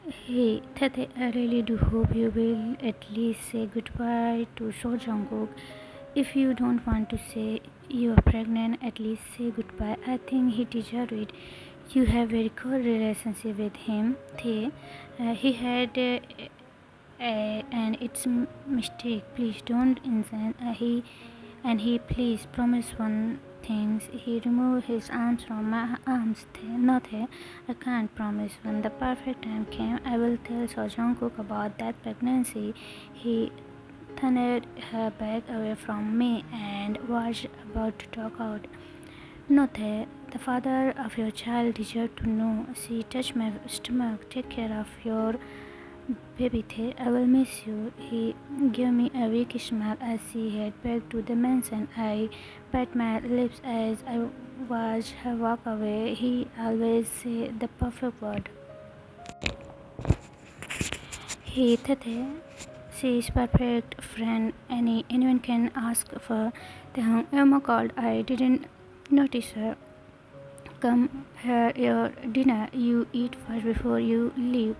Hey, Tate, I really do hope you will at least say goodbye to Jeon Jungkook. If you don't want to say you're pregnant, at least say goodbye. I think he deserves it. You have a very good relationship with him, Tae. He had and it's mistake. Please don't insist. He please promise one thing. He removed his arms from my arms. Not here. I can't promise. When the perfect time came, I will tell So Jungkook about that pregnancy. He turned her back away from me and was about to talk out. No, the father of your child deserves to know. She touched my stomach. Take care of your baby The. I will miss you. He gave me a weak smile as he headed back to the mansion. I bit my lips as I watched her walk away. He always said the perfect word. He Tate, she is perfect friend. Anyone can ask for. Taehyung Emma called. I didn't notice her. Come here, your dinner. You eat first before you leave.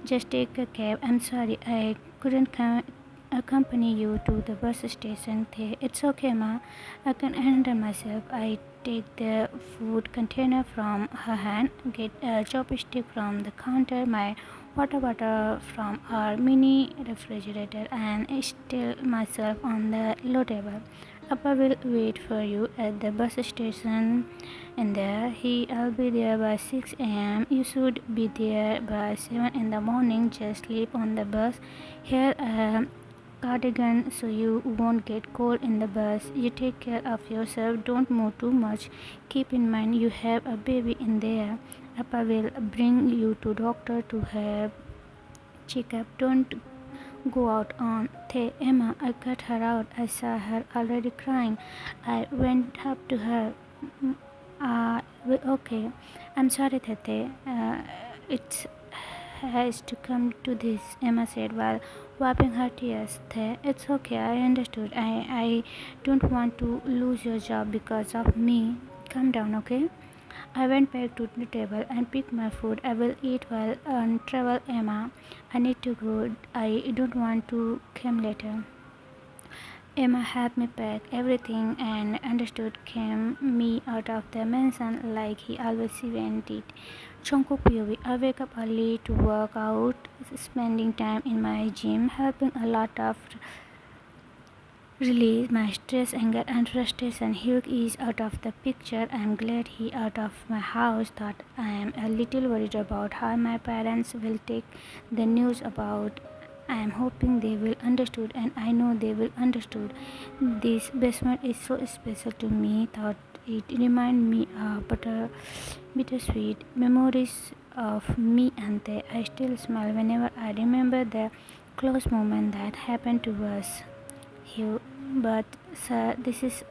Just take a cab. I'm sorry, I couldn't accompany you to the bus station. It's okay, ma. I can handle myself. I take the food container from her hand, get a chopstick from the counter, my water bottle from our mini refrigerator, and still myself on the low table. Papa will wait for you at the bus station in there. I'll be there by 6 a.m. You should be there by 7 in the morning. Just sleep on the bus. Here a cardigan so you won't get cold in the bus. You take care of yourself. Don't move too much. Keep in mind you have a baby in there. Papa will bring you to doctor to have checkup. Don't go out on Emma. I cut her out. I saw her already crying. I went up to her. Okay. I'm sorry, Tate. It has to come to this, Emma said while wiping her tears. It's okay. I understood. I don't want to lose your job because of me. Calm down, okay? I went back to the table and picked my food. I will eat while on travel, Emma. I need to go. I don't want to come later. Emma helped me pack everything and understood came me out of the mansion like he always went it. Jungkook POV. I wake up early to work out, spending time in my gym, helping a lot of release my stress, anger, and frustration. Hyuk is out of the picture. I am glad he out of my house. Thought I am a little worried about how my parents will take the news about. I am hoping they will understood, and I know they will understood. This basement is so special to me. Thought it remind me of bittersweet memories of me and they. I still smile whenever I remember the close moment that happened to us. You, but sir, this is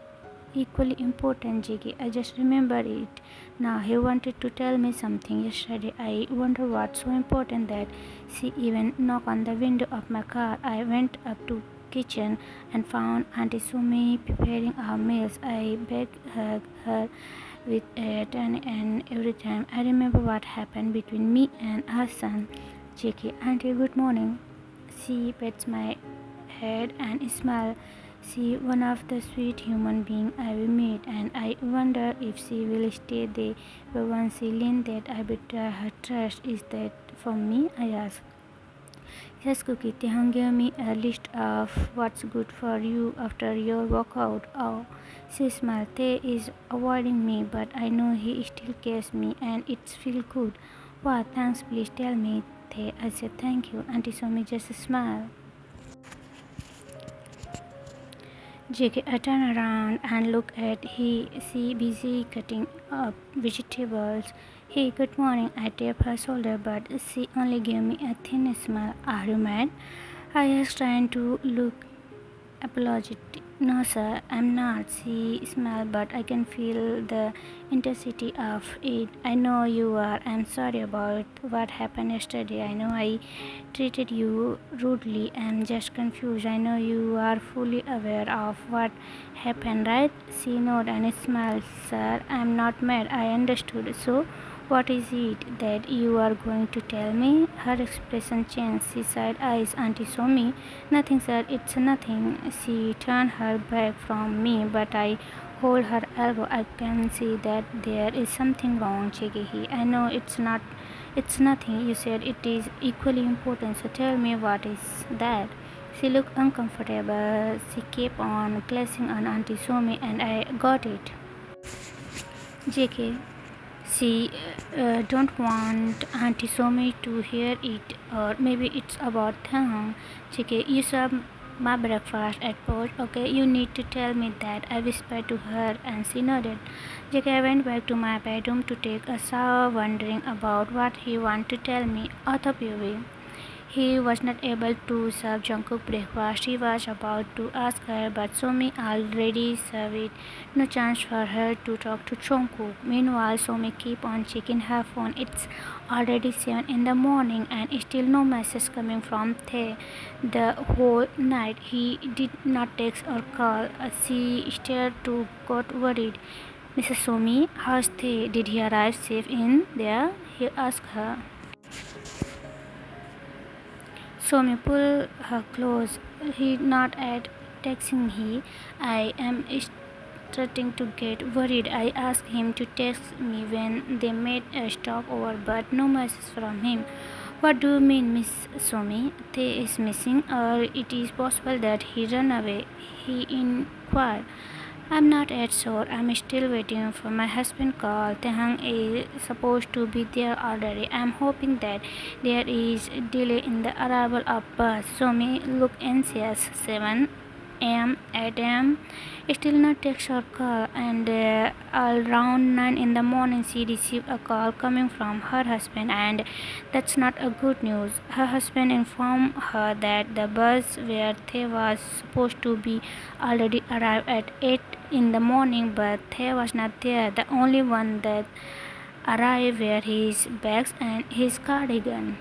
equally important, Jiggy. I just remember it now. He wanted to tell me something yesterday. I wonder what's so important that she even knocked on the window of my car. I went up to kitchen and found Auntie Sumi preparing our meals. I begged her with a turn and every time I remember what happened between me and her son. Jiggy, Auntie, good morning. She pets my head and smiles. She one of the sweet human beings I will meet, and I wonder if she will stay there. But once she learned that I betray her trust, is that for me? I asked. Yes, Cookie. Taehyung gave me a list of what's good for you after your workout. Oh, she smiled. Tae is avoiding me, but I know he still cares me, and it feels good. Wow, thanks. Please tell me, Tae. I said thank you. Auntie Somi just smiled. JK, I turn around and look at she busy cutting up vegetables. Hey, good morning. I tap her shoulder, but she only gave me a thin smile. Are you mad? I was trying to look apologetic. No, sir, I'm not. She smiled, but I can feel the intensity of it. I know you are. I'm sorry about what happened yesterday. I know I treated you rudely. I'm just confused. I know you are fully aware of what happened, right? She nodded and smiled. Sir, I'm not mad. I understood. So, What is it that you are going to tell me? Her expression changed. She sighed eyes. Auntie saw me. Nothing, sir. It's nothing. She turned her back from me, but I hold her elbow. I can see that there is something wrong, Chegehi. I know it's not. It's nothing. You said it is equally important. So tell me, what is that? She looked uncomfortable. She kept on glancing on Auntie Somi, and I got it. JK, she don't want Auntie Somi to hear it, or maybe it's about Taehyung. JK, you serve my breakfast at post. Okay, you need to tell me that. I whispered to her, and she nodded. JK, I went back to my bedroom to take a shower, wondering about what he wanted to tell me. Author POV. He was not able to serve Jungkook breakfast. He was about to ask her, but Somi already served it. No chance for her to talk to Jungkook. Meanwhile, Somi keep on checking her phone. It's already 7 in the morning and still no message coming from Tae. The whole night he did not text or call. She stared to got worried. Mrs. Somi, how's Tae? Did he arrive safe in there? He asked her. Somi pulled her close. He not at texting he. I am starting to get worried. I asked him to text me when they made a stopover, but no message from him. What do you mean, Miss Somi? Tae is missing, or it is possible that he ran away? He inquired. I'm not yet sure. I'm still waiting for my husband call. Taehyung is supposed to be there already. I'm hoping that there is delay in the arrival of bus. Somi looked anxious. 7 a.m., 8 a.m. Still not text or call, and around 9 in the morning she received a call coming from her husband, and that's not a good news. Her husband informed her that the bus where they was supposed to be already arrived at 8 in the morning, but they was not there. The only one that arrived were his bags and his cardigan.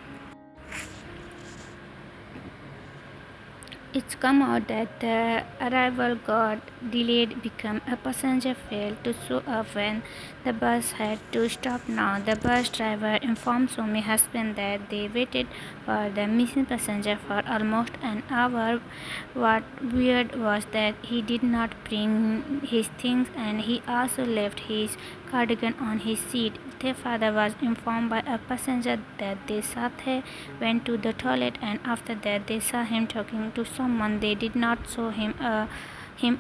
It's come out that the arrival got delayed because a passenger failed to show up when the bus had to stop. Now the bus driver informed Somi's husband that they waited for the missing passenger for almost an hour. What weird was that he did not bring his things, and he also left his cardigan on his seat. Their father was informed by a passenger that they saw Tae went to the toilet, and after that they saw him talking to someone. They did not show him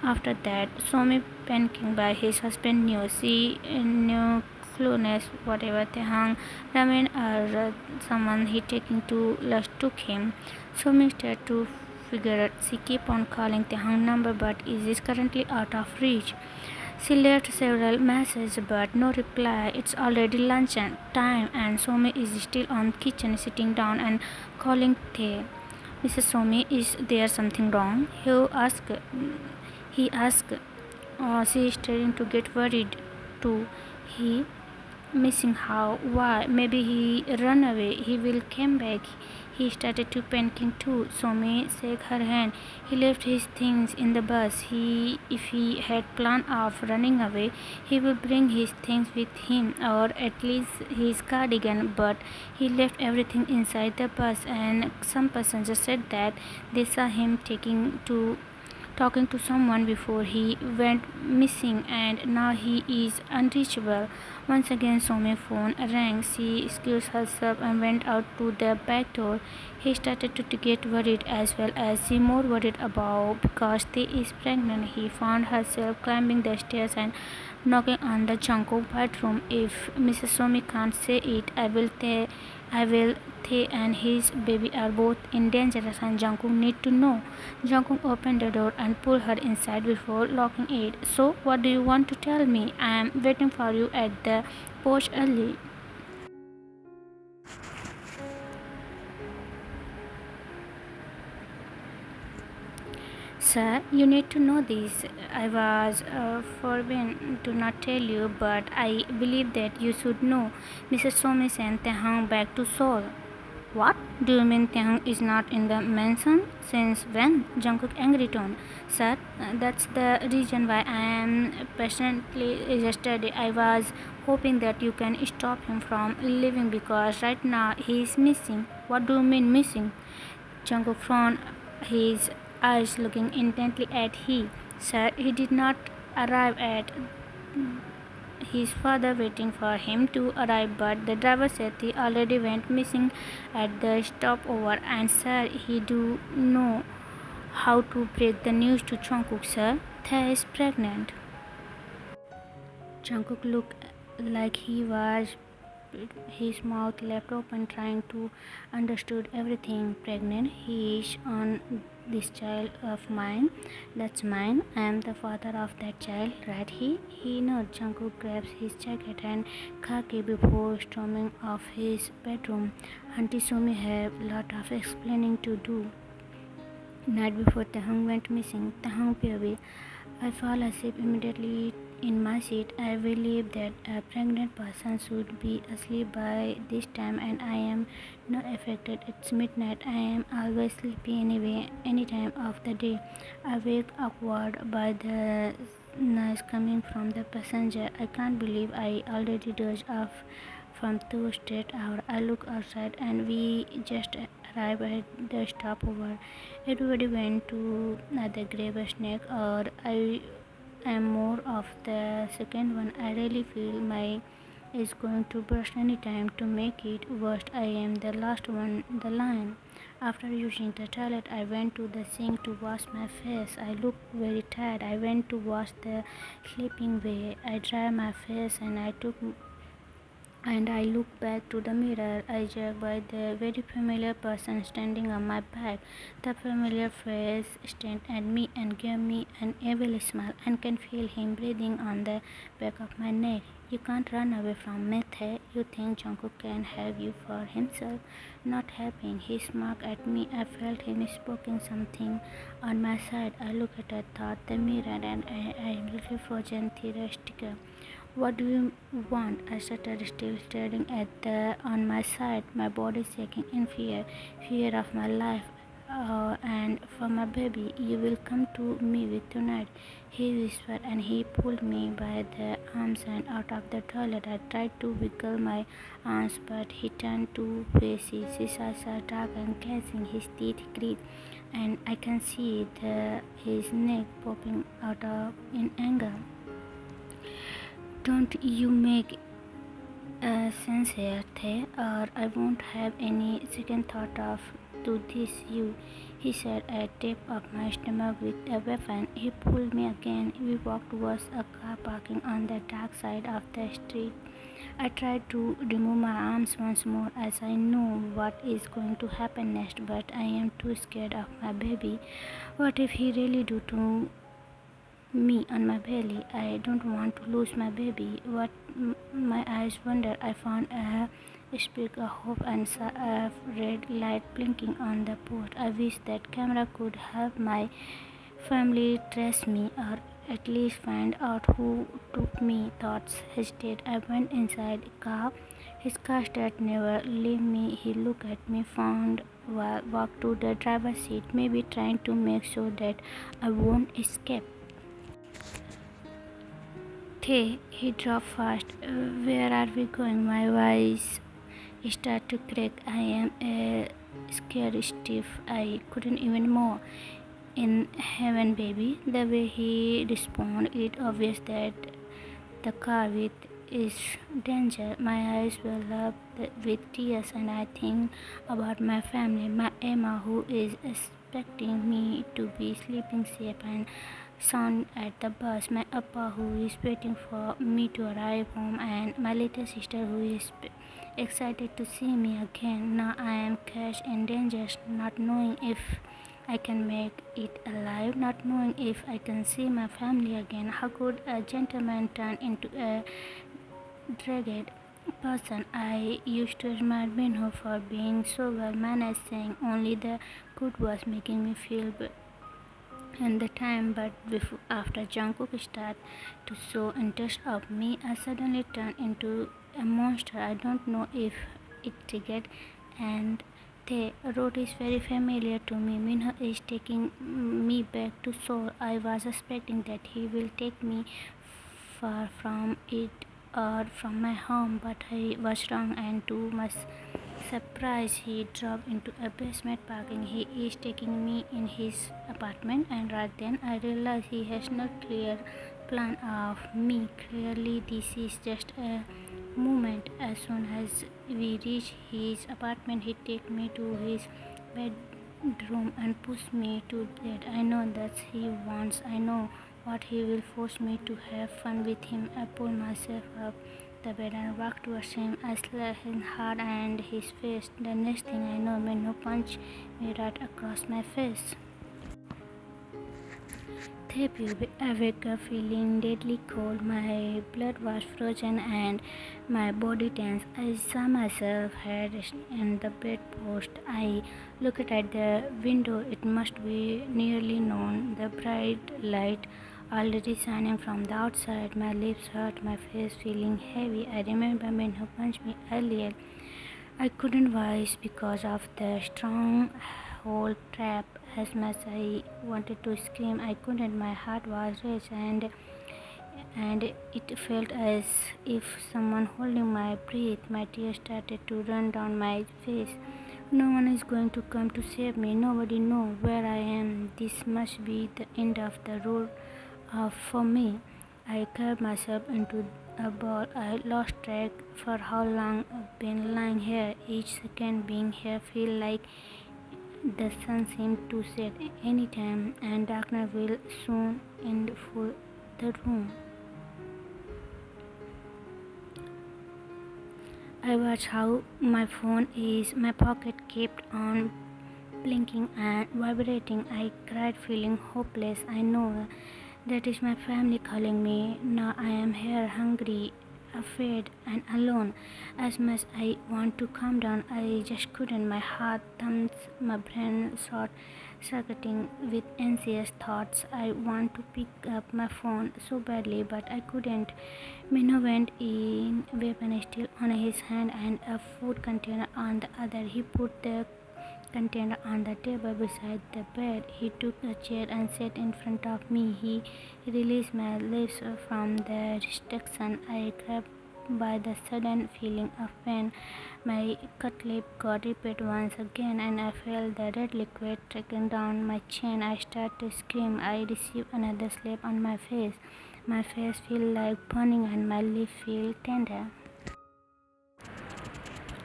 after that. Somi, panicking by his husband, knew. She knew clueless whatever Taehyung remained or someone he taking to lust took him. Somi started to figure it. She keep on calling Taehyung number, but is currently out of reach. She left several messages but no reply. It's already lunch time and Somi is still on kitchen sitting down and calling Tae. Mrs. Somi, is there something wrong? He asked. She is starting to get worried too. He missing how? Why? Maybe he run away. He will come back. He started to panicking too. Somi shook her hand. He left his things in the bus. If he had planned of running away, he would bring his things with him, or at least his cardigan. But he left everything inside the bus, and some passengers said that they saw him talking to someone before he went missing, and now he is unreachable. Once again Somi's phone rang. She excused herself and went out to the back door. He started to get worried as well as she more worried about because she is pregnant. He found herself climbing the stairs and knocking on the Jungkook bedroom. If Mrs. Somi can't say it, I will. Tae and his baby are both in danger and Jungkook need to know. Jungkook opened the door and pulled her inside before locking it. So, what do you want to tell me? I am waiting for you at the porch early. Sir, you need to know this. I was forbidden to not tell you, but I believe that you should know. Mrs. Somi sent Taehyung back to Seoul. What? Do you mean Taehyung is not in the mansion? Since when? Jungkook angry tone. Sir, that's the reason why I am passionately yesterday. I was hoping that you can stop him from leaving because right now he is missing. What do you mean missing? Jungkook frowned, his eyes looking intently at he. Sir, he did not arrive at his father waiting for him to arrive, but the driver said he already went missing at the stopover. And sir, he do know how to break the news to Jungkook. Sir, Tae is pregnant. Jungkook looked like he was his mouth left open, trying to understood everything. Pregnant? He is on this child of mine. That's mine. I am the father of that child, right? He nods. Jungkook grabs his jacket and khaki before storming off his bedroom. Auntie Sumi have lot of explaining to do. Night before Taehyung went missing, Taehyung baby. I fall asleep immediately in my seat. I believe that a pregnant person should be asleep by this time, and I am not affected. It's midnight. I am always sleepy anyway, any time of the day. I wake awkward by the noise coming from the passenger. I can't believe I already dozed off from 2 straight hours. I look outside, and we just arrived at the stopover. Everybody went to either grab a snack, or I am more of the second one. I really feel my is going to burst anytime. To make it worse, I am the last one the line. After using the toilet, I went to the sink to wash my face. I looked very tired. I went to wash the sleeping way. I dried my face and I looked back to the mirror. I judged by the very familiar person standing on my back. The familiar face stared at me and gave me an evil smile, and can feel him breathing on the back of my neck. You can't run away from me, Tae. You think Jungkook can have you for himself? Not happening. He smirked at me. I felt him speaking something on my side. I looked at thought the mirror, and I really frozen theatrical. What do you want? I stuttered, still staring at the on my side, my body shaking in fear of my life and for my baby. You will come to me with tonight, he whispered, and he pulled me by the arms and out of the toilet. I tried to wiggle my arms, but he turned to face his eyes are dark and glazing, his teeth grit, and I can see his neck popping out in anger. Don't you make sense here, Thay, or I won't have any second thought of to this you, he said, a tip of my stomach with a weapon. He pulled me again. We walked towards a car parking on the dark side of the street. I tried to remove my arms once more as I know what is going to happen next, but I am too scared of my baby. What if he really do to me on my belly? I don't want to lose my baby. What my eyes wander, I found a speck of hope and saw a red light blinking on the post. I wish that camera could help my family trace me, or at least find out who took me. Thoughts hesitate. I went inside the car. His car started never leave me. He looked at me, found walked to the driver's seat, maybe trying to make sure that I won't escape. Hey, he drove fast. Where are we going? My voice started to crack. I am scared stiff. I couldn't even move. In heaven, baby. The way he responded, it obvious that the car with is danger. My eyes well up with tears, and I think about my family, my Emma, who is expecting me to be sleeping safe and sound at the bus, my Appa, who is waiting for me to arrive home, and my little sister, who is excited to see me again. Now I am caged in danger, not knowing if I can make it alive, not knowing if I can see my family again. How could a gentleman turn into a dragged person? I used to admire Minho for being so well managed, saying only the good was making me feel and the time, but after Jungkook started to show interest of me, I suddenly turned into a monster. I don't know if it triggered and The road is very familiar to me. Minho is taking me back to Seoul. I was expecting that he will take me far from it or from my home, but I was wrong, and to my surprise, he drove into a basement parking. He is taking me in his apartment, and right then I realized he has no clear plan of me. Clearly, this is just a moment. As soon as we reach his apartment, he take me to his bedroom and push me to bed. I know that he wants. I know what he will force me to have fun with him. I pull myself up the bed and walk towards him. I slap him hard and his face. The next thing I know, Minho punched me right across my face. Therapy. I wake up feeling deadly cold. My blood was frozen and my body tense. I saw myself head in the bedpost. I looked at the window. It must be nearly noon. The bright light already shining from the outside. My lips hurt, my face feeling heavy. I remember men who punched me earlier. I couldn't voice because of the strong hold trap. As much I wanted to scream, I couldn't. My heart was racing and it felt as if someone holding my breath. My tears started to run down my face. No one is going to come to save me. Nobody knows where I am. This must be the end of the road for me. I curved myself into a ball. I lost track for how long I've been lying here. Each second being here feel like the sun seemed to set any time, and darkness will soon enfold the room. I watched how my phone is my pocket kept on blinking and vibrating. I cried, feeling hopeless. I know that is my family calling me. Now I am here, hungry, afraid, and alone. As much I want to calm down, I just couldn't. My heart thumps, my brain short circuiting with anxious thoughts. I want to pick up my phone so badly, but I couldn't. Minho went in, weapon still on his hand and a food container on the other. He put the container on the table beside the bed. He took a chair and sat in front of me. He released my lips from the restriction. I grabbed by the sudden feeling of pain. My cut lip got ripped once again, and I felt the red liquid trickling down my chin. I started to scream. I received another slap on my face. My face felt like burning, and my lips felt tender.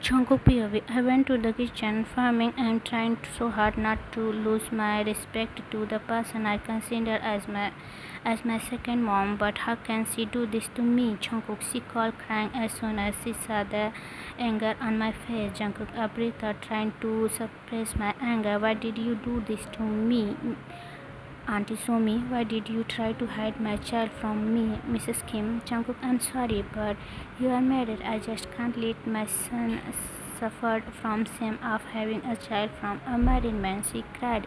Jungkook POV. I went to the kitchen, farming and trying so hard not to lose my respect to the person I consider as my second mom. But how can she do this to me? Jungkook, she called, crying as soon as she saw the anger on my face. Jungkook, I breathed out, trying to suppress my anger. Why did you do this to me? Auntie Somi, why did you try to hide my child from me? Mrs. Kim, Jungkook, I'm sorry, but you are married. I just can't let my son suffer from shame of having a child from a married man. She cried.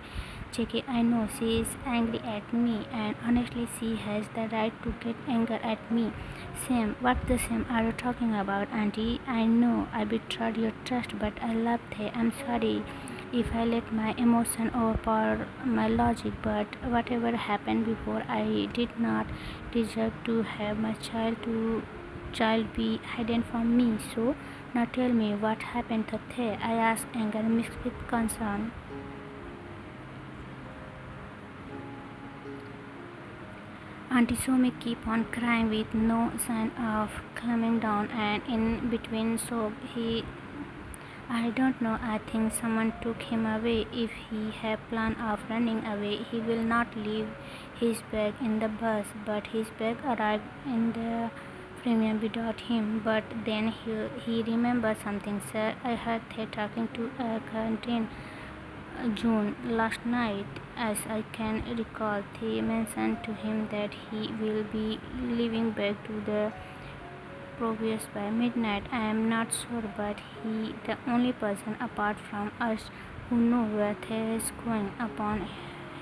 Jackie, I know she is angry at me, and honestly, she has the right to get angry at me. Shame? What the shame are you talking about, Auntie? I know I betrayed your trust, but I loved her. I'm sorry if I let my emotion overpower my logic, but whatever happened before, I did not deserve to have my child be hidden from me. So now tell me what happened to Tae. I asked, anger mixed with concern. Auntie Somi keep on crying with no sign of calming down, and in between sob I don't know. I think someone took him away. If he had plan of running away, he will not leave his bag in the bus. But his bag arrived in the premium without him. But then he remembered something. Sir, I heard they talking to a canteen June last night. As I can recall, they mentioned to him that he will be leaving back to the Provius by midnight. I am not sure, but he the only person apart from us who know where he is going. Upon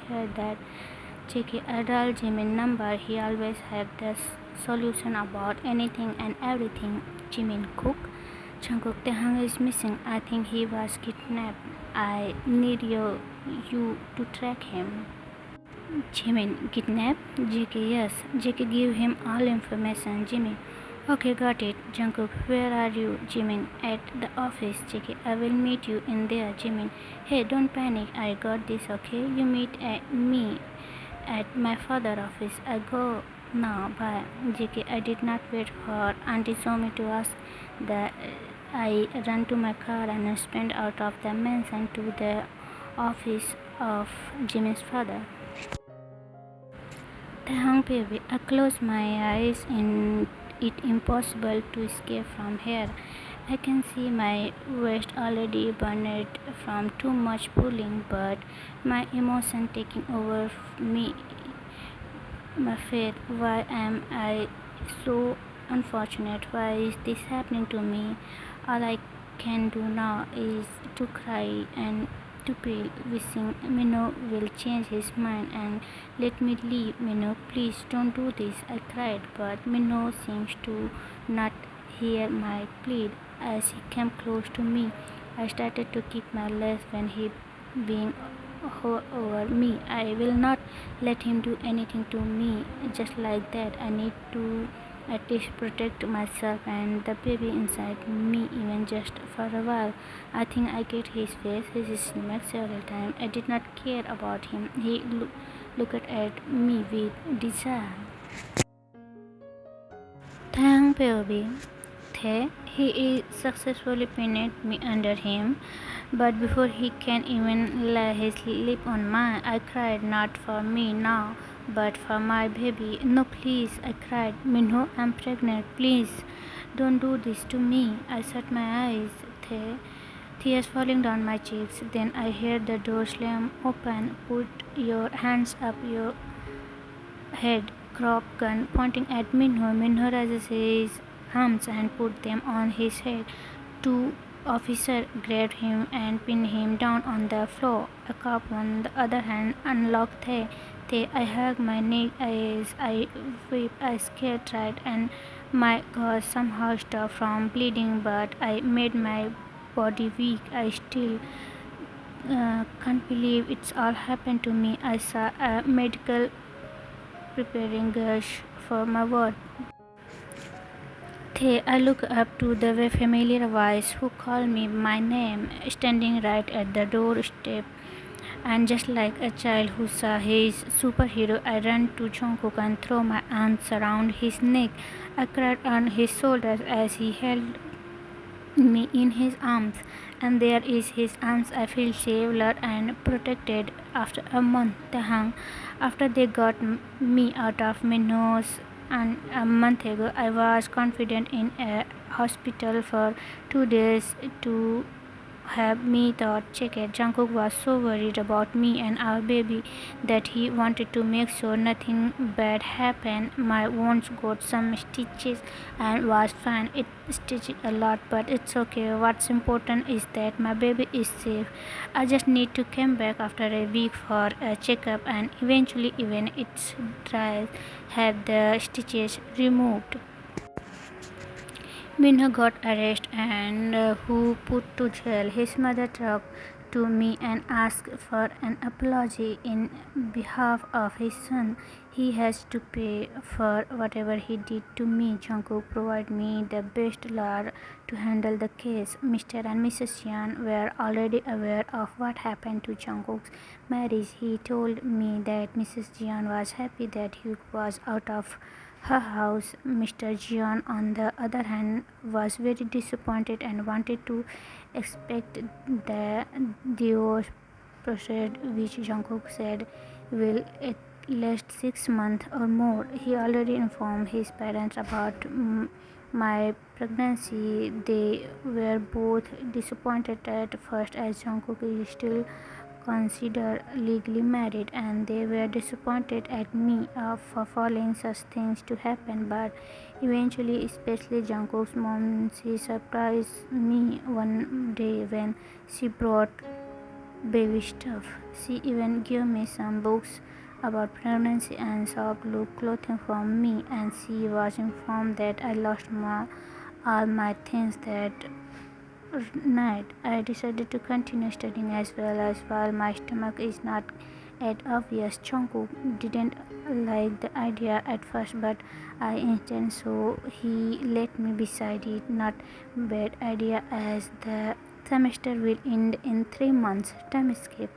hear that Jackie Adal Jimin number, he always have the solution about anything and everything. Jimin Cook. Jungkook, Taehyung is missing. I think he was kidnapped. I need you to track him. Jimin, kidnap? JK, yes. JK, give him all information. Jimin, okay, got it. Jungkook, where are you? Jimin, at the office. JK, I will meet you in there. Jimin, hey, don't panic. I got this, okay? You meet me at my father's office. I go now. Bye. JK, I did not wait for Auntie Somi to ask that. I ran to my car and sped out of the mansion to the office of Jimin's father. Taehyung baby, I close my eyes and it impossible to escape from here. I can see my waist already burned from too much pulling, but my emotion taking over me. My fate, why am I so unfortunate? Why is this happening to me? All I can do now is to cry and to pray, wishing Minho will change his mind and let me leave. Minho, please don't do this. I cried, but Minho seems to not hear my plea. As he came close to me, I started to kick my legs when he being over me. I will not let him do anything to me just like that. I need to at least protect myself and the baby inside me, even just for a while. I think I get his face, his stomach several times. I did not care about him. He looked at me with desire. Thank baby. He is successfully pinned me under him, but before he can even lay his lip on mine, I cried, not for me now, but for my baby. No, please, I cried. Minho, I'm pregnant. Please, don't do this to me. I shut my eyes, tears falling down my cheeks. Then I heard the door slam open. Put your hands up your head, crop gun pointing at Minho. Minho raises his arms and put them on his head. Two officers grabbed him and pinned him down on the floor. A cop on the other hand unlocked Tae. I hugged my neck as I wept. I scared tried and my God somehow stopped from bleeding, but I made my body weak. I still can't believe it's all happened to me. I saw a medical preparing gush for my word. I look up to the familiar voice who called me my name, standing right at the doorstep. And just like a child who saw his superhero, I ran to Jungkook and threw my arms around his neck. I cried on his shoulders as he held me in his arms, and there is his arms. I feel safe, loved, and protected after a month. Taehyung, after they got me out of Minho's and a month ago, I was confident in a hospital for 2 days to have me thought check it. Jungkook was so worried about me and our baby that he wanted to make sure nothing bad happened. My wounds got some stitches and was fine. It stitched a lot, but it's okay. What's important is that my baby is safe. I just need to come back after a week for a checkup and eventually even it's dry have the stitches removed. Minho got arrested and who put to jail. His mother talked to me and asked for an apology in behalf of his son. He has to pay for whatever he did to me. Jungkook provided me the best lawyer to handle the case. Mr. and Mrs. Jeon were already aware of what happened to Jungkook's marriage. He told me that Mrs. Jeon was happy that Hyuk was out of her house. Mr. Jeon, on the other hand, was very disappointed and wanted to expect the divorce process, which Jungkook said will at least 6 months or more. He already informed his parents about my pregnancy. They were both disappointed at first, as Jungkook is still considered legally married, and they were disappointed at me for allowing such things to happen. But eventually, especially Jungkook's mom, she surprised me one day when she brought baby stuff. She even gave me some books about pregnancy and soft look clothing for me, and she was informed that I lost all my things that night, I decided to continue studying as well as while my stomach is not yet obvious. Jungkook didn't like the idea at first, but I insisted, so he let me beside it. Not bad idea as the semester will end in 3 months. Time escape.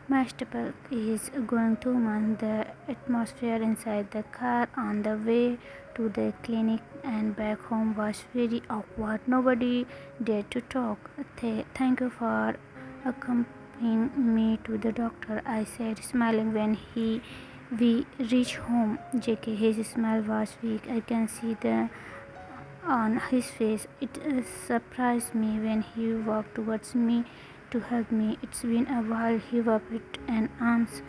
My stomach is going 2 months. The atmosphere inside the car on the way to the clinic and back home was very awkward. Nobody dared to talk. Thank you for accompanying me to the doctor, I said, smiling when we reached home. JK, his smile was weak. I can see the on his face. It surprised me when he walked towards me to hug me. It's been a while. He wrapped an arms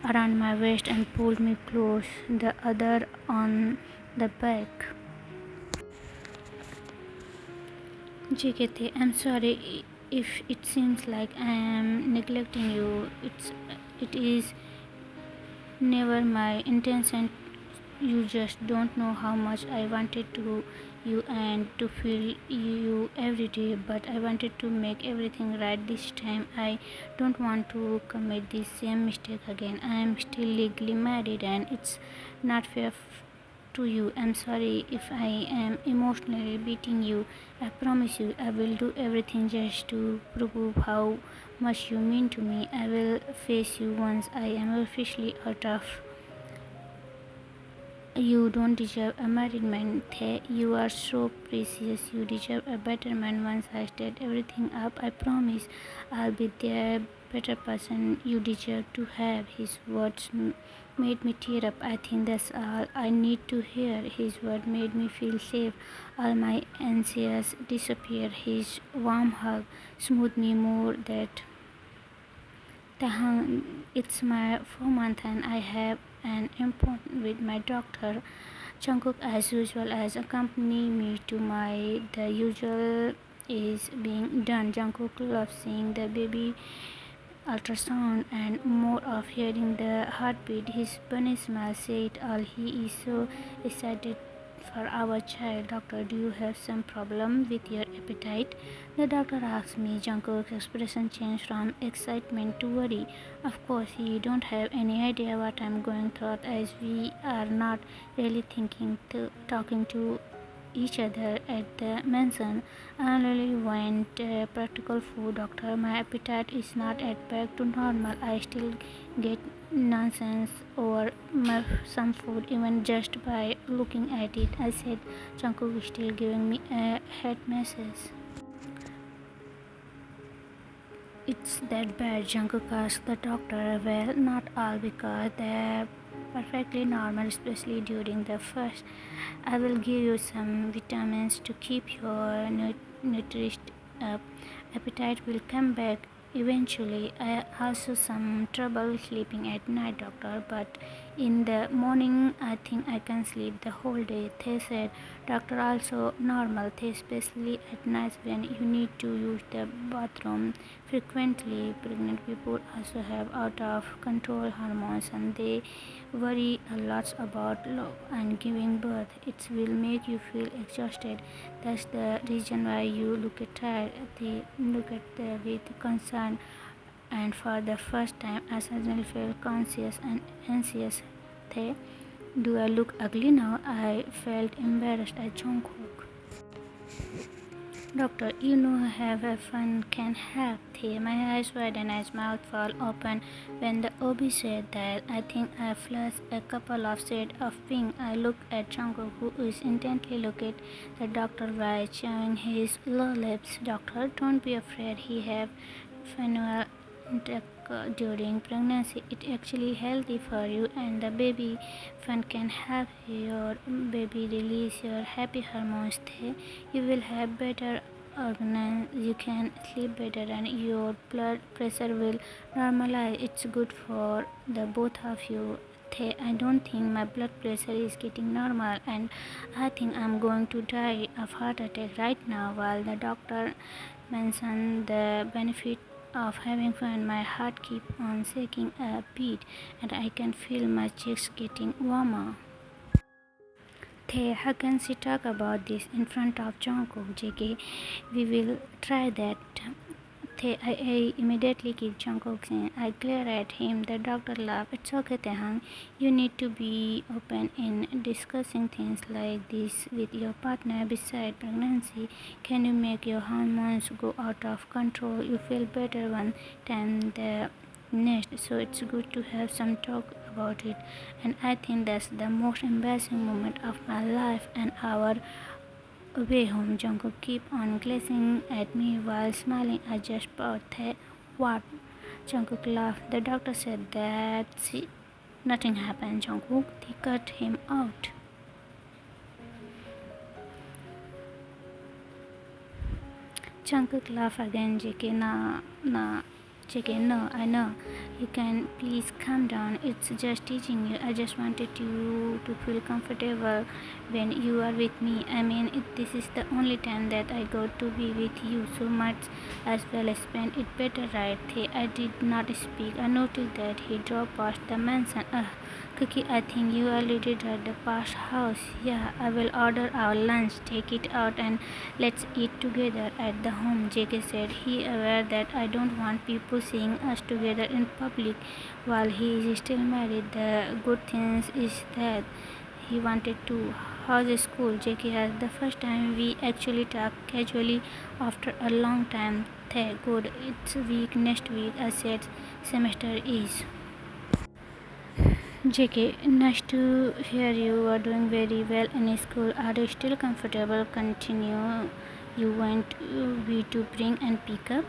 around my waist and pulled me close, the other on the back. JKT, I'm sorry if it seems like I am neglecting you. It is never my intention. You just don't know how much I wanted to you and to feel you every day, but I wanted to make everything right this time. I don't want to commit the same mistake again. I am still legally married and it's not fair to you. I'm sorry if I am emotionally beating you. I promise you I will do everything just to prove how much you mean to me. I will face you once I am officially out of. You don't deserve a married man, Tae. You are so precious. You deserve a better man. Once I state everything up, I promise I'll be the better person you deserve to have. His words made me tear up. I think that's all I need to hear. His word made me feel safe. All my anxieties disappeared. His warm hug smoothed me more that Taehyung, it's my 4 month and I have an appointment with my doctor. Jungkook, as usual, as accompany me to my the usual is being done. Jungkook loves seeing the baby ultrasound and more of hearing the heartbeat. His bunny smile said all. He is so excited for our child. Doctor, do you have some problem with your appetite? The doctor asked me. Jungkook's expression changed from excitement to worry. Of course, he don't have any idea what I'm going through as we are not really talking to each other at the mansion. I only want practical food, doctor. My appetite is not at back to normal. I still get nonsense over some food even just by looking at it. I said, Jungkook is still giving me a head message. It's that bad, Jungkook asked the doctor. Well, not all, because they're perfectly normal, especially during the first. I will give you some vitamins to keep your nourished up. Appetite will come back eventually. I also some trouble sleeping at night, doctor, but in the morning I think I can sleep the whole day. They said, doctor, also normal, they especially at night when you need to use the bathroom frequently. Pregnant people also have out of control hormones and they worry a lot about love and giving birth. It will make you feel exhausted. That's the reason why you look tired. They look at the with concern, and for the first time I suddenly felt conscious and anxious. They, do I look ugly now? I felt embarrassed at Jungkook. Doctor, you know have a fun can help. My eyes widened and mouth fall open when the OB said that. I think I flushed a couple of shades of pink. I looked at Jungkook, who is intently looking at the doctor while chewing his lower lips. Doctor, don't be afraid. He have fennel during pregnancy. It's actually healthy for you and the baby. Fun can help your baby release your happy hormones. You will have better organs, you can sleep better and your blood pressure will normalize. It's good for the both of you. I don't think my blood pressure is getting normal and I think I'm going to die of heart attack right now. While the doctor mentioned the benefit of having fun, my heart keep on shaking a bit and I can feel my cheeks getting warmer. How can she talk about this in front of Jungkook? JK, we will try that. I immediately give Jungkook in. I glare at him. The doctor laughed. It's okay, Taehyung. You need to be open in discussing things like this with your partner. Besides pregnancy, can you make your hormones go out of control? You feel better one time the next. So it's good to have some talk about it. And I think that's the most embarrassing moment of my life and our way home. Jungkook keep on glancing at me while smiling. I just bought what? Jungkook laughed. The doctor said that nothing happened. Jungkook, they cut him out. Jungkook laughed again. JK, nah. JK, no, I know. You can please calm down. It's just teaching you. I just wanted you to feel comfortable when you are with me. I mean, this is the only time that I got to be with you, so much as well spend it better, right? I did not speak. I noticed that he drove past the mansion. Cookie, I think you already at the past house. Yeah, I will order our lunch, take it out, and let's eat together at the home. JK said, he aware that I don't want people seeing us together in public while he is still married. The good thing is that he wanted to. How's school? JK has the first time we actually talked casually after a long time. Thank good. It's week next week. I said semester is. JK, nice to hear you are doing very well in school. Are you still comfortable? Continue. You want we to bring and pick up?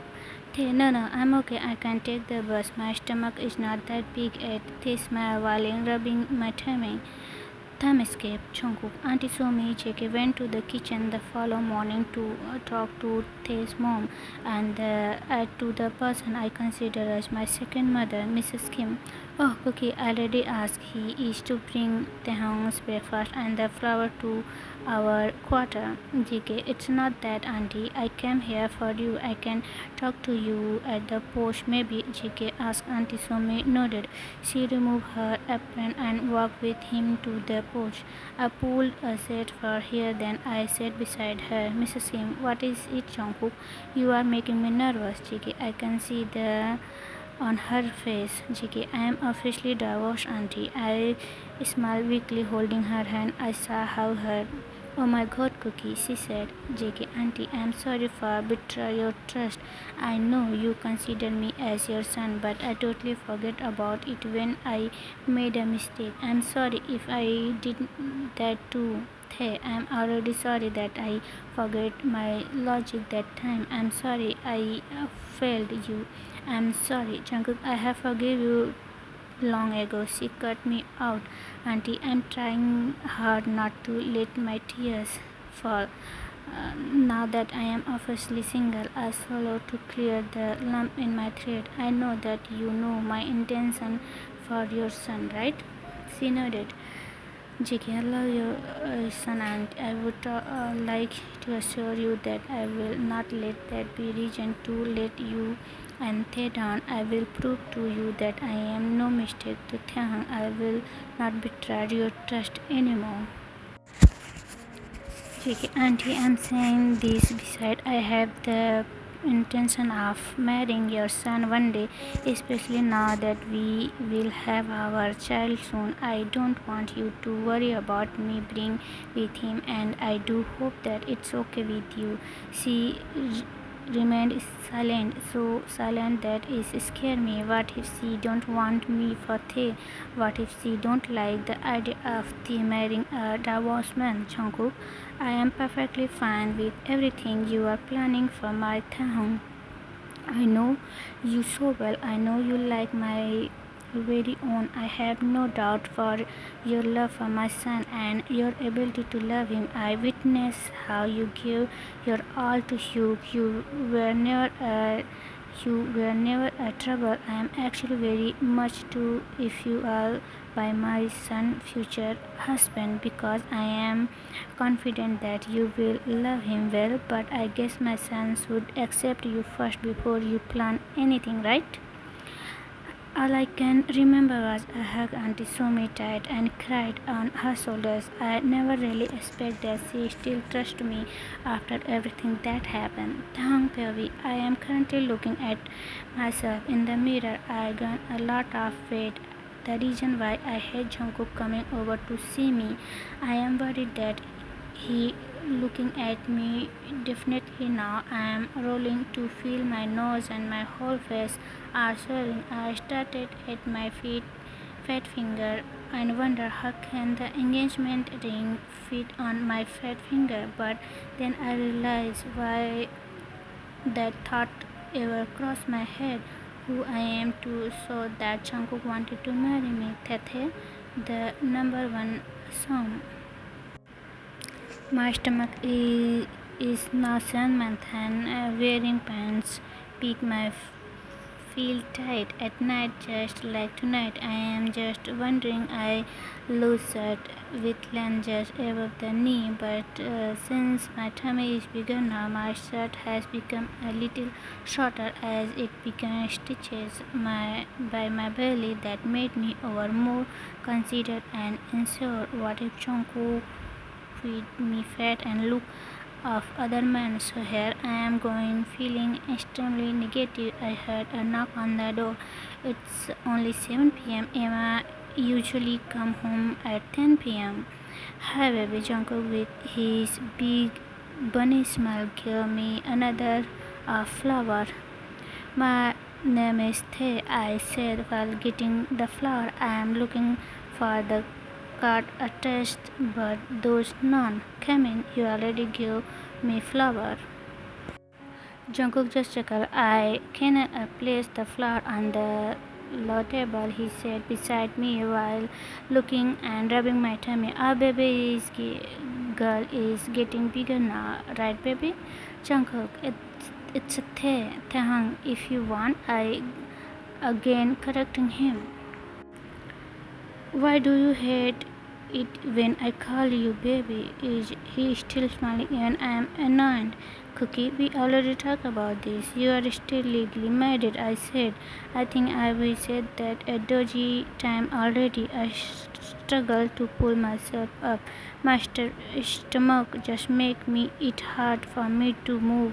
No, I'm okay. I can take the bus. My stomach is not that big at this smile while rubbing my tummy. Time escape. Jungkook. Auntie Somi Jk went to the kitchen the following morning to talk to Tae's mom and to the person I consider as my second mother, Mrs. Kim. Oh, Cookie already asked. He is to bring Taehyung's breakfast and the flower to our quarter. JK, it's not that, Auntie. I came here for you. I can talk to you at the porch, maybe. JK asked. Auntie Somi nodded. She removed her apron and walked with him to the porch. I pulled a seat for her, then I sat beside her. Mrs. Kim, what is it, Jungkook? You are making me nervous, JK. I can see the on her face. JK, I am officially divorced, Auntie. I smiled weakly, holding her hand. I saw how her. Oh my god, Cookie, she said. JK, Auntie, I am sorry for betraying your trust. I know you consider me as your son, but I totally forget about it when I made a mistake. I am sorry if I did that too. Hey, I'm already sorry that I forgot my logic that time. I'm sorry I failed you. I'm sorry, Jungkook. I have forgiven you long ago. She cut me out. Auntie, I'm trying hard not to let my tears fall. Now that I am officially single, I swallow to clear the lump in my throat. I know that you know my intention for your son, right? She nodded. JK, I love your son, and I would like to assure you that I will not let that be reason to let you and Tae down. I will prove to you that I am no mistake to Taehyung. I will not betray your trust anymore. JK, Auntie, I'm saying this beside I have the intention of marrying your son one day, especially now that we will have our child soon. I don't want you to worry about me being with him, and I do hope that it's okay with you. She remained silent, so silent that it scared me. What if she don't want me for Tae? What if she don't like the idea of Tae marrying a divorced man? Jungkook, I am perfectly fine with everything you are planning for my Taehyung. I know you so well. I know you like my very own. I have no doubt for your love for my son and your ability to love him. I witnessed how you gave your all to Hugh. You were never a trouble. I am actually very much too if you are by my son's future husband because I am confident that you will love him well, but I guess my son should accept you first before you plan anything, right? All I can remember was I hugged Auntie Somi tight and cried on her shoulders. I never really expected that she still trusted me after everything that happened. Taehyung Pyeobi, I am currently looking at myself in the mirror. I gained a lot of weight. The reason why I hate Jungkook coming over to see me, I am worried that he looking at me definitely now. I am rolling to feel my nose and my whole face are swelling. I started at my feet, fat finger, and wonder how can the engagement ring fit on my fat finger. But then I realized why that thought ever crossed my head. Who I am to show that Jungkook wanted to marry me. Taehyung, the number one song. My stomach is now 7 months and wearing pants peak my feel tight at night just like tonight. I am just wondering I lose shirt with length just above the knee, but since my tummy is bigger now, my shirt has become a little shorter as it began stitches by my belly that made me over more considered and unsure. What if Jungkook feed me fat and look of other men. So here I am going feeling extremely negative. I heard a knock on the door. It's only 7 p.m. Emma usually come home at 10 p.m. Hi baby, Jungkook with his big bunny smile gave me another flower. My name is Tae, I said while getting the flower. I am looking for the card attached, but those none came in. You already gave me flower. Jungkook just chuckled. I cannot place the flower on the low table, he said beside me while looking and rubbing my tummy. Our baby's girl is getting bigger now, right baby? Jungkook, it's a Taehyung if you want. I again correcting him. Why do you hate it when I call you baby? Is he still smiling even I am annoyed? Cookie, we already talked about this. You are still legally married, I said. I think I will said that a dodgy time already. I struggle to pull myself up. My stomach just make me it hard for me to move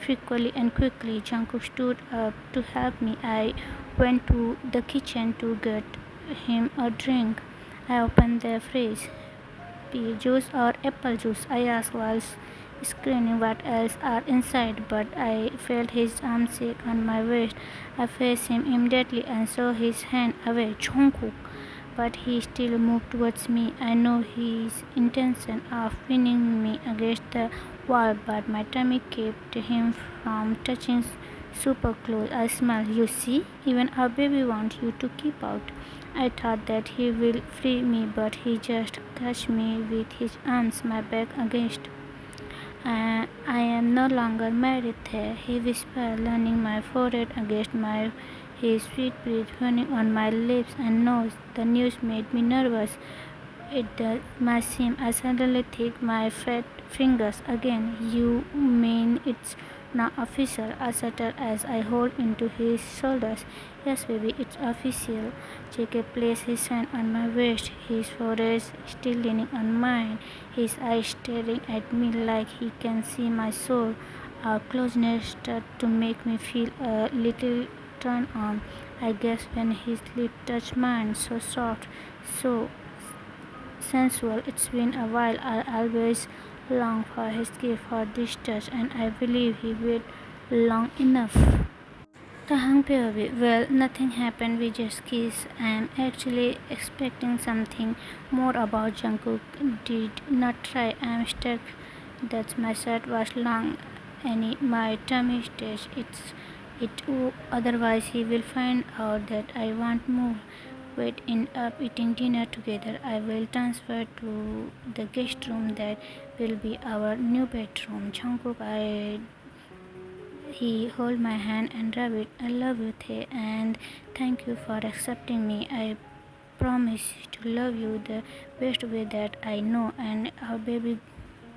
frequently and quickly. Jungkook stood up to help me. I went to the kitchen to get him a drink. I opened the fridge. Peach juice or apple juice? I asked while screening what else are inside, but I felt his arm shake on my waist. I faced him immediately and saw his hand away. Jungkook. But he still moved towards me. I know his intention of pinning me against the wall, but my tummy kept him from touching super close. I smiled. You see, even our baby wants you to keep out. I thought that he will free me, but he just touched me with his arms, my back against. I am no longer married there, he whispered, leaning my forehead against his sweet breath running on my lips and nose. The news made me nervous. It does my seem. I suddenly think my fat fingers again. You mean it's not official? I stuttered as I hold into his shoulders. Yes, baby, it's official. Jacob placed his hand on my waist, his forehead still leaning on mine, his eyes staring at me like he can see my soul. Our closeness started to make me feel a little turned on. I guess when his lips touched mine, so soft, so sensual. It's been a while. I always long for his gift for this touch, and I believe he waited long enough. Taehyung Pyeobi, well, nothing happened. We just kissed. I'm actually expecting something more about Jungkook. Did not try. I'm stuck. That my shirt was long. My tummy stretched. It. Otherwise, he will find out that I want more. Wait, end up eating dinner together. I will transfer to the guest room. That will be our new bedroom. Jungkook, he held my hand and rubbed it. I love you, Tae, and thank you for accepting me. I promise to love you the best way that I know. And our baby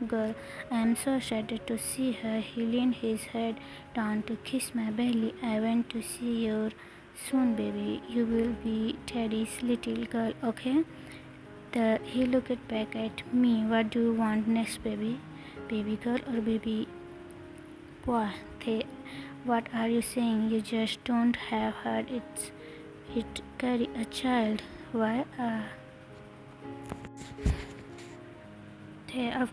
girl, I am so excited to see her. He leaned his head down to kiss my belly. I went to see your Soon, baby, you will be Teddy's little girl, okay? He looked back at me. What do you want next, baby? Baby girl or baby boy? What are you saying? You just don't have heard it carry a child. Why? Of,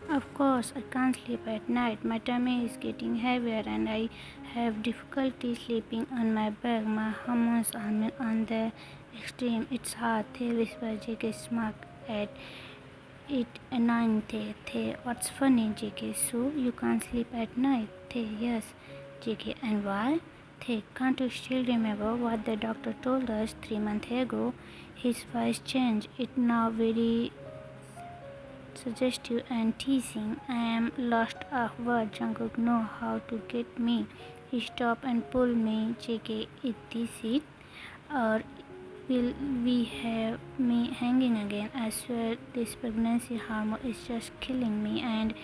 of course, I can't sleep at night. My tummy is getting heavier and I have difficulty sleeping on my back. My hormones are on the extreme. It's hard. They whispered. JK smirked at it annoying. What's funny, JK? So you can't sleep at night? Yes. JK, and why? Can't you still remember what the doctor told us 3 months ago? His voice changed. It now very suggestive and teasing. I am lost of words. Jungkook know how to get me. He stopped and pulled me. JK, is this it? Or will we have me hanging again? I swear this pregnancy hormone is just killing me, and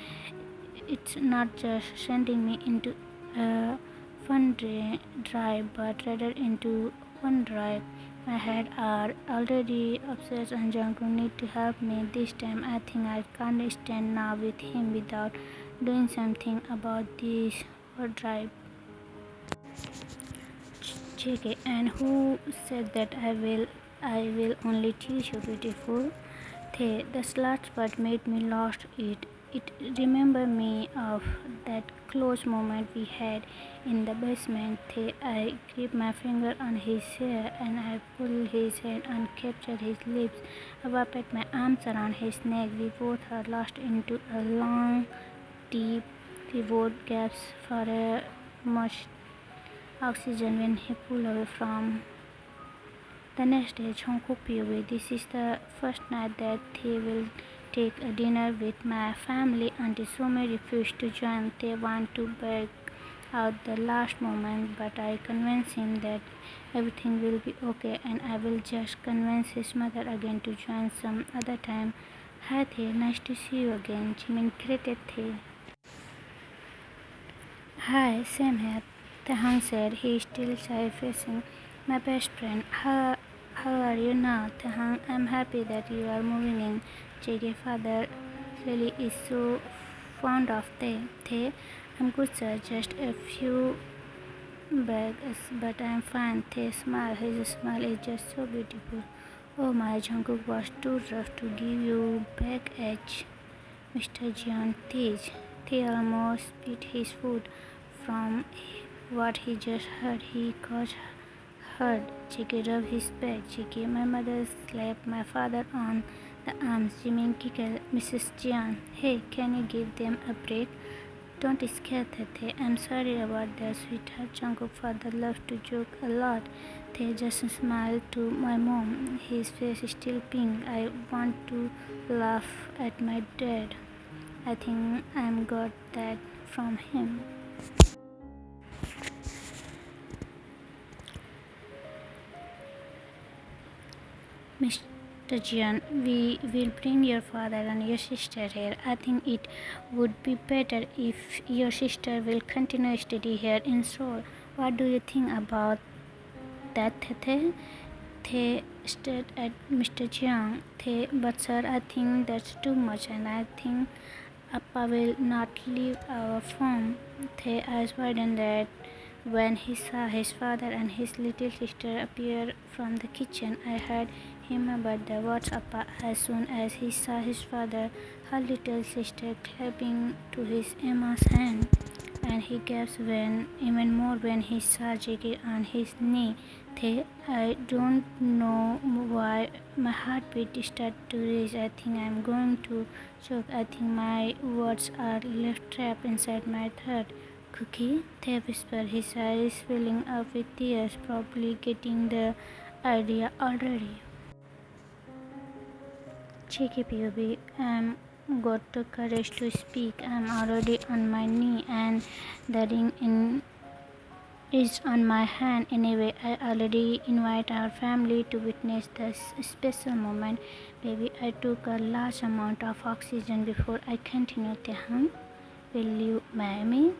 it's not just sending me into a fun drive, but rather into one drive. My head are already obsessed and Jungkook need to help me. This time I think I can't stand now with him without doing something about this drive. JK, and who said that I will only teach you beautiful? The last part made me lost it. It remembered me of that close moment we had in the basement. I gripped my finger on his hair and I pulled his head and captured his lips. I wrapped my arms around his neck. We both are lost into a long, deep, we both gasped for a much oxygen when he pulled away from the next day. Jungkook POV. This is the first night that they will take a dinner with my family. Auntie Sumi refused to join. They want to beg out the last moment, but I convinced him that everything will be okay and I will just convince his mother again to join some other time. Hi Tae, nice to see you again. Jimin greeted Tae. Hi, same here. Taehyung said. He is still shy facing my best friend. How are you now, Taehyung? I'm happy that you are moving in. JK father really is so fond of Tae. I'm good, sir. Just a few bags, but I'm fine. Tae smile. His smile is just so beautiful. Oh my, Jungkook was too rough to give you back edge, Mr. Jeon Tej. Tae almost spit his food from what he just heard. He got hurt. JK rubbed his back. JK, my mother slapped my father on the arms. Jimin giggled. Mrs. Jian, hey, can you give them a break? Don't scare Tae. I'm sorry about that, sweetheart. Jungkook father loves to joke a lot. Tae just smiled to my mom. His face is still pink. I want to laugh at my dad. I think I'm got that from him. Mr. Jian, we will bring your father and your sister here. I think it would be better if your sister will continue study here in Seoul. What do you think about that, Tae? Tae stared at Mr. Jiang. But sir, I think that's too much and I think Appa will not leave our farm. Tae's eyes widened that when he saw his father and his little sister appear from the kitchen. I heard him about the words Appa as soon as he saw his father, her little sister clapping to his Emma's hand. And he gasped even more when he saw JK on his knee. I don't know why my heartbeat started to race. I think I'm going to choke. I think my words are left trapped inside my throat. Cookie? Tae whispered, his eyes filling up with tears, probably getting the idea already. Cheeky POV, I'm got the courage to speak. I'm already on my knee and the ring is on my hand. Anyway, I already invite our family to witness this special moment. Baby, I took a large amount of oxygen before I continue. Taehyung, will you marry me?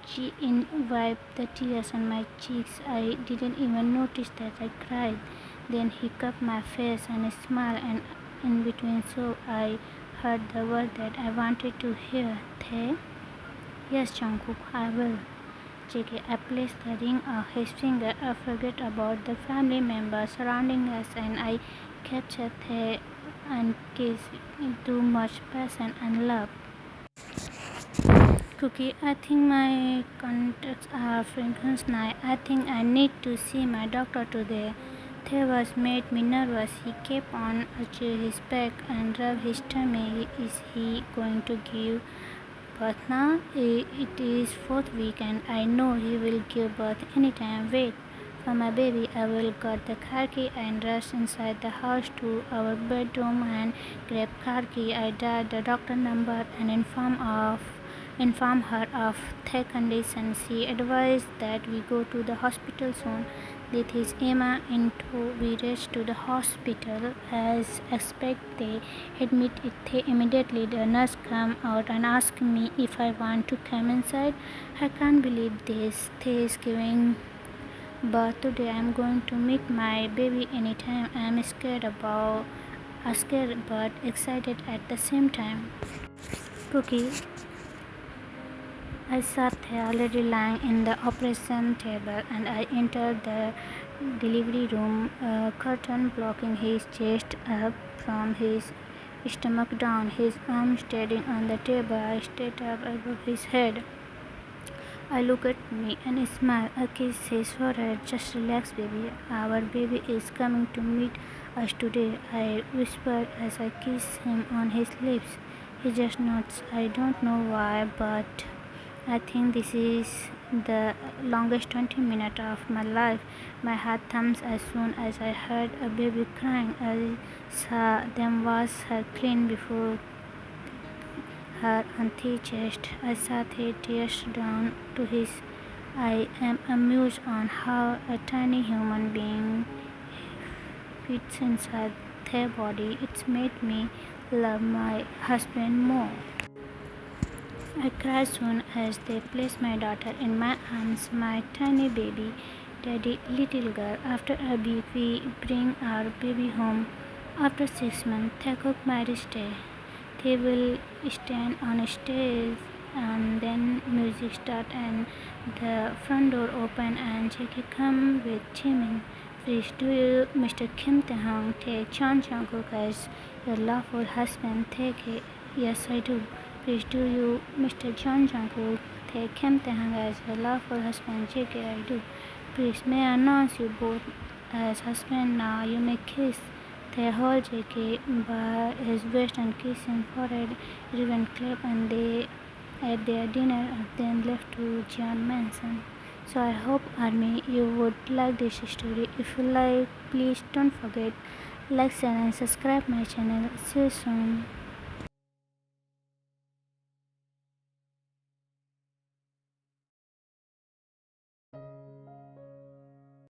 Jeon wiped the tears on my cheeks. I didn't even notice that I cried. Then he cupped my face and smiled, and in between, so I heard the word that I wanted to hear. Tae? Yes, Jungkook, I will. JK, I placed the ring on his finger. I forget about the family members surrounding us, and I captured Tae and kissed too much passion and love. Cookie, I think my contacts are frequent now. I think I need to see my doctor today. Tae made me nervous. He kept on arching his back and rubbed his tummy. Is he going to give birth now? It is fourth week and I know he will give birth anytime. Wait for my baby. I will get the car key and rush inside the house to our bedroom and grab car key. I dialed the doctor number and inform her of the condition. She advised that we go to the hospital soon. With his Emma in tow, we raced to the hospital. As expected, they admit it immediately. The nurse came out and asked me if I want to come inside. I can't believe this. They is giving birth today. I'm going to meet my baby anytime. I'm scared but excited at the same time. Cookie, I sat there already lying in the operation table and I entered the delivery room, a curtain blocking his chest up from his stomach down, his arm steady on the table. I stood up above his head. I looked at me and smiled. I kissed his forehead. Just relax, baby. Our baby is coming to meet us today, I whispered as I kissed him on his lips. He just nods. I don't know why, but I think this is the longest 20 minutes of my life. My heart thumped as soon as I heard a baby crying. I saw them wash her clean before her auntie chest. I saw the tears down to his. I am amused on how a tiny human being fits inside their body. It's made me love my husband more. I cried soon as they placed my daughter in my arms, my tiny baby, daddy, little girl. After a week, we bring our baby home. After 6 months, TaeKook marriage day. They will stand on a stage and then music start and the front door open and Jackie come with Jimin. Please do you, Mr. Kim Taehyung, take Jeon Jungkook as your lawful husband? Take it. Yes, I do. Please do you, Mr. Jeon Jungkook, take Kim Taehyung as your lawful husband? JK, I do. Please, may I announce you both as husband now? You may kiss. They hold JK by his waist and kiss him forehead, even clap, and they at their dinner and then left to Jeon Mansion. So I hope Army you would like this story. If you like, please don't forget like, share and subscribe my channel. See you soon.